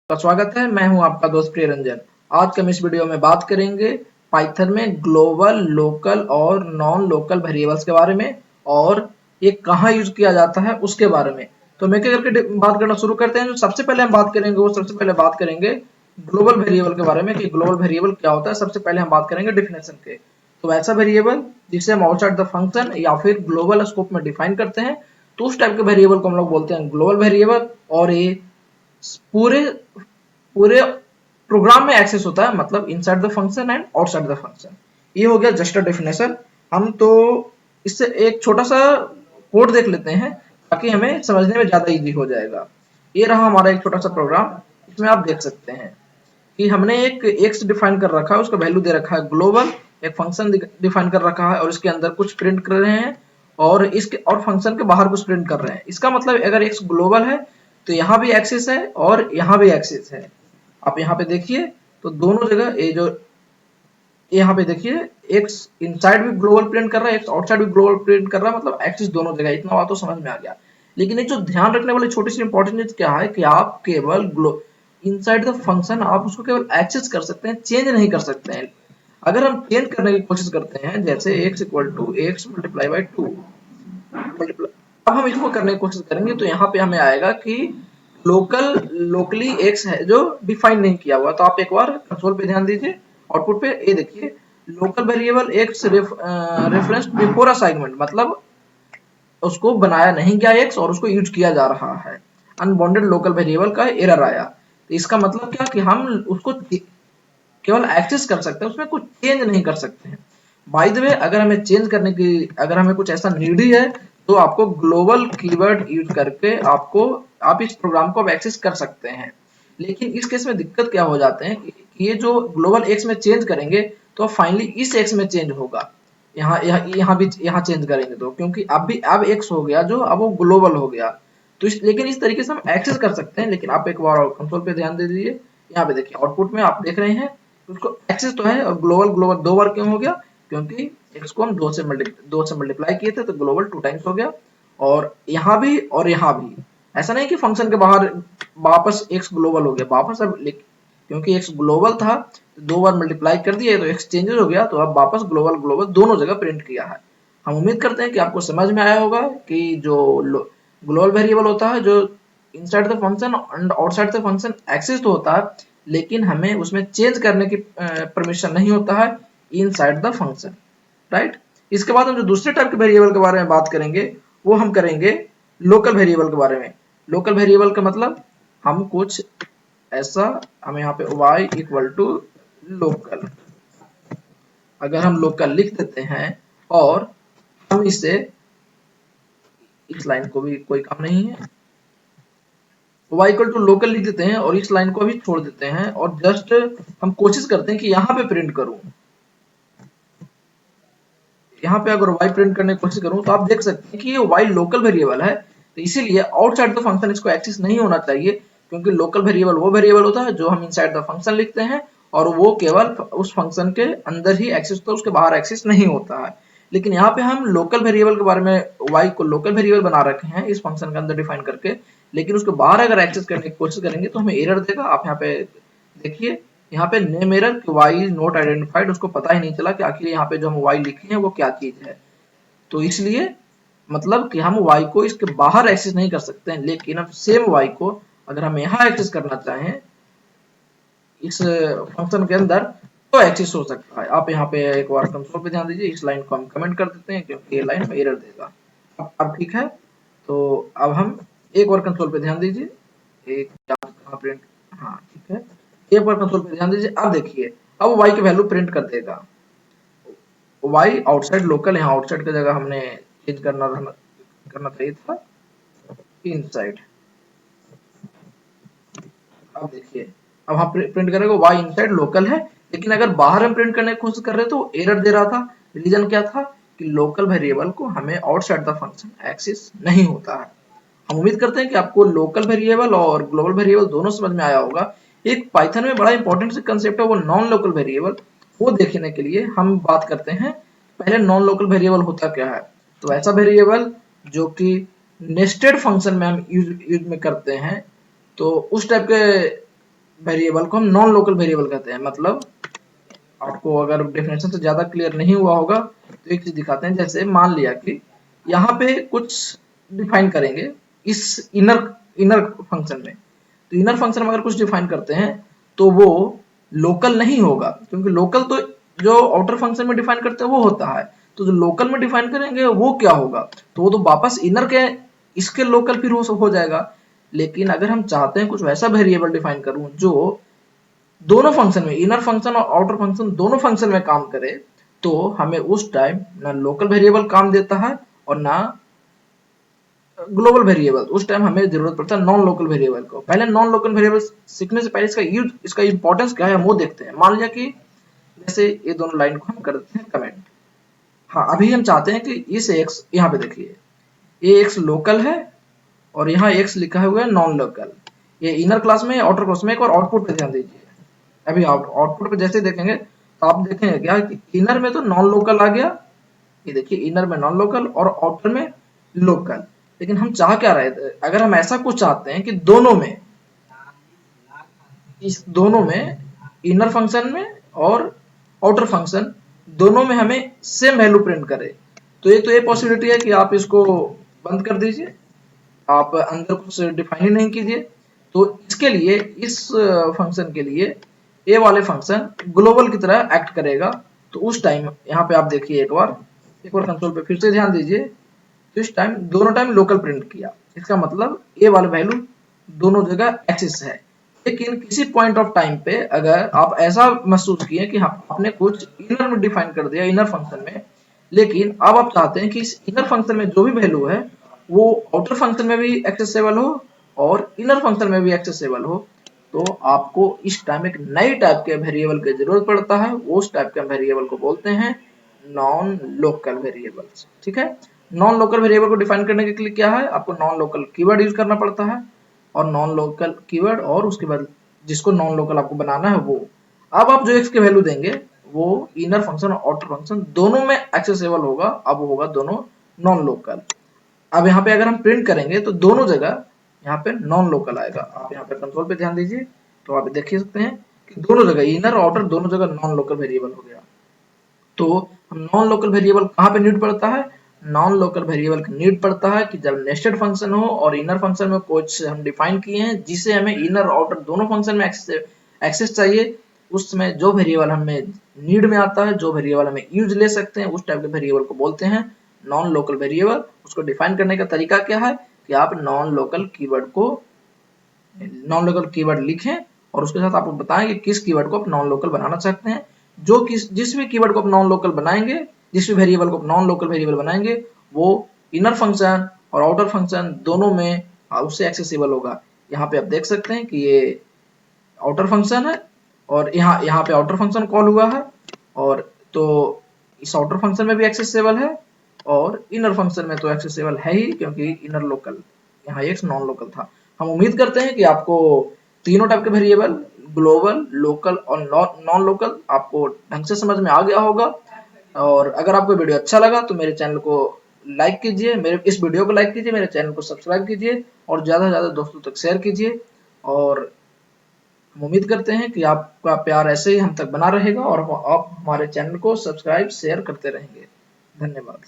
का स्वागत है। मैं हूं आपका दोस्त प्रिय रंजन। आज के हम इस वीडियो में बात करेंगे पाइथन में ग्लोबल, लोकल और नॉन लोकल वेरिएबल्स के बारे में और ये कहाँ यूज किया जाता है उसके बारे में। तो मैं क्या करके बात करना शुरू करते हैं। जो सबसे पहले हम बात करेंगे वो सबसे पहले बात करेंगे ग्लोबल वेरिएबल के बारे में कि ग्लोबल वेरिएबल क्या होता है। सबसे पहले हम बात करेंगे डिफिनेशन के। तो ऐसा वेरिएबल जिसे हम आउटसाइड द फंक्शन या फिर ग्लोबल स्कोप में डिफाइन करते हैं, तो उस टाइप के वेरिएबल को हम लोग बोलते हैं ग्लोबल वेरिएबल। और ये पूरे पूरे प्रोग्राम में एक्सेस होता है, मतलब inside the function and outside the function. ये हो गया जस्ट अ डेफिनेशन। हम तो इससे एक छोटा सा कोड देख लेते हैं ताकि हमें समझने में ज्यादा इजी हो जाएगा। ये रहा हमारा एक छोटा सा प्रोग्राम। इसमें आप देख सकते हैं कि हमने एक एक्स डिफाइन कर रखा है, उसका वैल्यू दे रखा है ग्लोबल, एक फंक्शन डिफाइन कर रखा है और इसके अंदर कुछ प्रिंट कर रहे हैं और इसके और फंक्शन के बाहर कुछ प्रिंट कर रहे हैं। इसका मतलब अगर एक्स ग्लोबल है तो यहाँ भी एक्सेस है और यहाँ भी एक्सेस है। आप यहाँ पे देखिए तो दोनों जगह ये जो यहाँ पे देखिए एक्स इनसाइड भी ग्लोबल प्रिंट कर रहा है, एक्स आउटसाइड भी ग्लोबल प्रिंट कर रहा है, मतलब एक्सिस दोनों जगह। इतना बात तो समझ में आ गया। लेकिन एक जो ध्यान रखने वाली छोटी सी इंपॉर्टेंट चीज क्या है कि आप केवल इनसाइड द फंक्शन आप उसको केवल एक्सेस कर सकते हैं, चेंज नहीं कर सकते हैं। अगर हम चेंज करने की कोशिश करते हैं जैसे x equal to x multiply by two, अब हम इसको करने की कोशिश करेंगे तो यहाँ पे हमें आएगा कि लोकली एक्स है जो डिफाइन नहीं किया हुआ। तो आप एक बार कंसोल पे ध्यान दीजिए, आउटपुट पे ये देखिए local variable x reference before assignment, मतलब उसको बनाया नहीं गया एक्स और उसको यूज किया जा रहा है। अनबाउंडेड लोकल वेरिएबल का एरर आया। तो इसका मतलब क्या कि हम उसको केवल एक्सेस कर सकते हैं, उसमें कुछ चेंज नहीं कर सकते हैं। बाय द वे अगर हमें चेंज करने की, अगर हमें कुछ ऐसा नीडी है तो आपको ग्लोबल कीवर्ड यूज करके आप इस प्रोग्राम को एक्सेस कर सकते हैं। लेकिन इस केस में दिक्कत क्या हो जाते हैं कि ये जो ग्लोबल एक्स में चेंज करेंगे तो फाइनली इस एक्स में चेंज होगा। यहाँ भी यहाँ चेंज करेंगे तो क्योंकि अब एक्स हो गया जो अब वो ग्लोबल हो गया। तो लेकिन इस तरीके से हम एक्सेस कर सकते हैं। लेकिन आप एक बार कंसोल पे ध्यान दे दीजिए, यहाँ पे देखिए आउटपुट में आप देख रहे हैं उसको एक्सेस तो है और ग्लोबल ग्लोबल दो बार क्यों हो गया, क्योंकि एक्स को हम दो से मल्टीप्लाई किए थे तो ग्लोबल टू टाइम्स हो गया। और यहाँ भी और यहाँ भी ऐसा नहीं कि फंक्शन के बाहर वापस एक्स ग्लोबल हो गया वापस। अब क्योंकि एक्स ग्लोबल था तो दो बार मल्टीप्लाई कर दिया तो एक्स चेंजेस हो गया, तो अब वापस ग्लोबल ग्लोबल दोनों जगह प्रिंट किया है। हम उम्मीद करते हैं कि आपको समझ में आया होगा कि जो ग्लोबल वेरिएबल होता है जो inside the function and outside the function access तो होता है, लेकिन हमें उसमें चेंज करने की परमिशन नहीं होता है इनसाइड द फंक्शन, राइट। इसके बाद हम जो दूसरे टाइप के वेरिएबल के बारे में बात करेंगे वो हम करेंगे लोकल वेरिएबल के बारे में। लोकल वेरिएबल का मतलब हम कुछ ऐसा, हम यहाँ पे y इक्वल टू लोकल, अगर हम लोकल लिख देते हैं और हम इसे, इस लाइन को भी कोई काम नहीं है, y इक्वल टू लोकल लिख देते हैं और इस लाइन को भी छोड़ देते हैं और जस्ट हम कोशिश करते हैं कि यहाँ पे प्रिंट करूं। यहाँ पे अगर y प्रिंट करने की कोशिश करूं तो आप देख सकते हैं कि ये y लोकल वेरिएबल है, तो इसीलिए आउटसाइड द फंक्शन इसको एक्सेस नहीं होना चाहिए। क्योंकि लोकल वेरिएबल वो वेरिएबल होता है जो हम इनसाइड द फंक्शन लिखते हैं और वो केवल उस फंक्शन के अंदर ही एक्सेस होता है, उसके बाहर एक्सेस नहीं होता है। लेकिन यहाँ पे हम लोकल वेरिएबल के बारे में y को लोकल वेरिएबल बना रखे हैं इस फंक्शन के अंदर डिफाइन करके, लेकिन उसके बाहर अगर एक्सेस करने की कोशिश करेंगे तो हमें एरर देगा। आप यहाँ पे देखिए, यहाँ पे name error y is not identified, उसको पता ही नहीं चला कि आखिर यहाँ पे जो हम y लिखे हैं वो क्या चीज है। तो इसलिए मतलब कि हम y को इसके बाहर एक्सेस नहीं कर सकते हैं, लेकिन अब सेम y को अगर हम यहाँ एक्सेस करना चाहें इस फंक्शन के अंदर तो एक्सेस हो सकता है। आप यहाँ पे एक बार कंसोल पे ध्यान दीजिए, इस लाइन को हम कमेंट कर देते हैं क्योंकि ये लाइन में एरर देगा। अब ठीक है, तो अब हम एक बार कंसोल पे ध्यान दीजिए, एक कहाँ प्रिंट, हाँ ठीक है, एक बार कंसोल पे ध्यान दीजिए। अब देखिए अब y की वैल्यू प्रिंट कर देगा। y आउटसाइड लोकल, यहाँ आउटसाइड की जगह हमने चेंज करना चाहिए था इनसाइड। अब देखिए अब हम प्रिंट करेंगे y इनसाइड लोकल है, लेकिन अगर बाहर हम प्रिंट करने की कोशिश कर रहे तो एरर दे रहा था। रीजन क्या था कि लोकल वेरिएबल को हमें आउटसाइड द फंक्शन एक्सेस नहीं होता है। हम उम्मीद करते हैं कि आपको लोकल वेरिएबल और ग्लोबल वेरिएबल दोनों समझ में आया होगा। एक पाइथन में बड़ा इंपॉर्टेंट सा कंसेप्ट है वो नॉन लोकल वेरिएबल। वो देखने के लिए हम बात करते हैं पहले नॉन लोकल वेरिएबल होता क्या है। तो ऐसा वेरिएबल जो कि नेस्टेड फंक्शन में हम यूज में करते हैं, तो उस टाइप के वेरिएबल को हम नॉन लोकल वेरिएबल कहते हैं। मतलब आपको अगर डेफिनेशन से ज्यादा क्लियर नहीं हुआ होगा तो एक चीज दिखाते हैं। जैसे मान लिया कि यहाँ पे कुछ डिफाइन करेंगे इस इनर इनर फंक्शन में, तो इनर फंक्शन में अगर कुछ डिफाइन करते हैं तो वो लोकल नहीं होगा, क्योंकि लोकल तो जो आउटर फंक्शन में डिफाइन करते हैं वो होता है। तो जो लोकल में डिफाइन करेंगे वो क्या होगा, तो वो तो वापस इनर के इसके लोकल फिर हो जाएगा। लेकिन अगर हम चाहते हैं कुछ वैसा वेरिएबल डिफाइन करूं जो दोनों फंक्शन में, इनर फंक्शन और आउटर फंक्शन दोनों फंक्शन में काम करे, तो हमें उस टाइम ना लोकल वेरिएबल काम देता है और ना ग्लोबल वेरिएबल। उस टाइम हमें जरूरत पड़ता है नॉन लोकल वेरिएबल को। पहले नॉन लोकल वेरिएबल सीखने से पहले इसका यूज, इसका इंपॉर्टेंस क्या है हम वो देखते हैं। मान लिया कि जैसे ये दोनों लाइन को हम कर देते हैं कमेंट। हाँ, अभी हम चाहते हैं कि इस एक्स, यहाँ पे देखिए ये एक्स लोकल है और यहाँ एक्स लिखा हुआ है नॉन लोकल। ये इनर क्लास में, आउटर क्लास में। एक और आउटपुट पे ध्यान दीजिए। अभी आउटपुट पे जैसे देखेंगे तो आप देखेंगे क्या कि इनर में तो नॉन लोकल आ गया, ये देखिए इनर में नॉन लोकल और आउटर में लोकल। लेकिन हम चाह क्या रहे थे, अगर हम ऐसा कुछ चाहते हैं कि दोनों में, इस दोनों में, इनर फंक्शन में और आउटर फंक्शन दोनों में हमें सेम वैल्यू प्रिंट करे, तो ये पॉसिबिलिटी है कि आप इसको बंद कर दीजिए, आप अंदर कुछ डिफाइन ही नहीं कीजिए। तो इसके लिए, इस फंक्शन के लिए ये वाले फंक्शन ग्लोबल की तरह एक्ट करेगा। तो उस टाइम यहाँ पे आप देखिए एक बार कंसोल पे फिर से ध्यान दीजिए, तो इस टाइम दोनों टाइम लोकल प्रिंट किया। इसका मतलब ए वाला वैल्यू दोनों जगह एक्सिस है। लेकिन किसी पॉइंट ऑफ टाइम पे अगर आप ऐसा महसूस किए कि आपने कुछ इनर में डिफाइन कर दिया, इनर फंक्शन में, लेकिन अब आप चाहते हैं कि इस इनर फंक्शन में जो भी वैल्यू है वो आउटर फंक्शन में भी एक्सेसिबल हो और इनर फंक्शन में भी एक्सेसिबल हो, तो आपको इस टाइम एक नई टाइप के वेरिएबल की जरूरत पड़ता है। वो उस टाइप के वेरिएबल को बोलते हैं नॉन लोकल वेरिएबल्स। ठीक है, नॉन लोकल वेरिएबल को डिफाइन करने के लिए क्या है, आपको नॉन लोकल कीवर्ड यूज करना पड़ता है, और नॉन लोकल कीवर्ड और उसके बाद जिसको नॉन लोकल आपको बनाना है वो। अब आप जो एक्स की वैल्यू देंगे वो इनर फंक्शन और आउटर फंक्शन दोनों में एक्सेसिबल होगा। अब वो होगा दोनों नॉन लोकल। अब यहाँ पे अगर हम प्रिंट करेंगे तो दोनों जगह यहाँ पे नॉन लोकल आएगा। आप यहाँ पे कंसोल पे ध्यान दीजिए तो आप देख सकते हैं कि दोनों जगह इनर और आउटर दोनों जगह नॉन लोकल वेरिएबल हो गया। तो हम नॉन लोकल वेरिएबल कहाँ पे नीड पड़ता है, नॉन लोकल वेरिएबल का नीड पड़ता है कि जब नेस्टेड फंक्शन हो और इनर फंक्शन में कुछ हम डिफाइन किए हैं जिसे हमें इनर और आउटर दोनों फंक्शन में एक्सेस चाहिए, उस समय जो वेरिएबल हमें नीड में आता है, जो वेरिएबल हमें यूज ले सकते हैं, उस टाइप के वेरिएबल को बोलते हैं नॉन लोकल वेरिएबल। उसको डिफाइन करने का तरीका क्या है कि आप नॉन लोकल कीवर्ड लिखें और उसके साथ आपको बताएं कि किस कीवर्ड को आप नॉन लोकल बनाना चाहते हैं। जिस भी कीवर्ड को आप नॉन लोकल बनाएंगे, जिस भी वेरिएबल को नॉन लोकल वेरिएबल बनाएंगे, वो इनर फंक्शन और आउटर फंक्शन दोनों में उससे एक्सेसिबल होगा। यहाँ पे आप देख सकते हैं कि ये आउटर फंक्शन है और यहाँ पे आउटर फंक्शन कॉल हुआ है, और तो इस आउटर फंक्शन में भी एक्सेसिबल है और इनर फंक्शन में तो एक्सेसिबल है ही, क्योंकि इनर लोकल, यहाँ एक नॉन लोकल था। हम उम्मीद करते हैं कि आपको तीनों टाइप के वेरिएबल, ग्लोबल, लोकल और नॉन लोकल, आपको ढंग से समझ में आ गया होगा। और अगर आपको वीडियो अच्छा लगा तो मेरे चैनल को लाइक कीजिए, मेरे इस वीडियो को लाइक कीजिए, मेरे चैनल को सब्सक्राइब कीजिए और ज़्यादा से ज़्यादा दोस्तों तक शेयर कीजिए। और हम उम्मीद करते हैं कि आपका प्यार ऐसे ही हम तक बना रहेगा और आप हमारे चैनल को सब्सक्राइब शेयर करते रहेंगे। धन्यवाद।